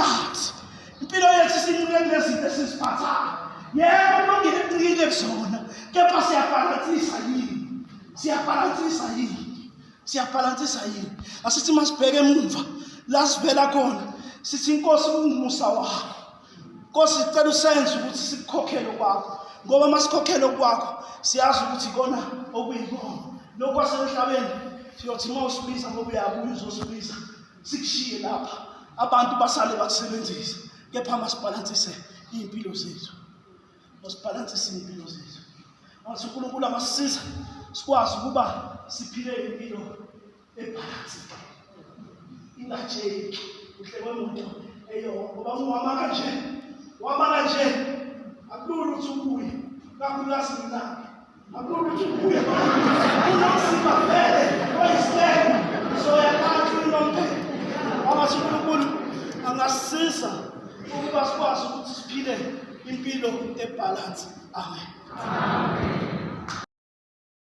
isikhathi. Impilo yethu sincike kulezinto esiziphathayo. Yebo kulungile kuncike kuzona, kepha siyabhalansisa yini? Asithi masibheke emuva la sivela khona, sithi inkosi ungumusa wakho. Nkosi sicela usenze ukuthi sikukhokhele kwakho, ngoba masikhokhele kwakho siyazi ukuthi kona okuyikona. Lokho kwasemhlabeni siyothi mawusibiza ngoba uyabuya uzosibiza sikushiye lapha, abantu basale bakusebenzisa. Kepha masibhalansise impilo zethu, Athi uNkulunkulu angasisiza sikwazi ukuba siphile impilo ebhalansile, ingajeki uhle kwemoto eyodwa. Ngoba wama kanje akulula ukuthi ubuye, kakhulukazi mina akulula ukuthi ubuye unosima vele oyisiteko soyakwazi unomphela. Athi uNkulunkulu angasisiza ukuba sikwazi ukuthi siphile impilo ebhalansi. Amen.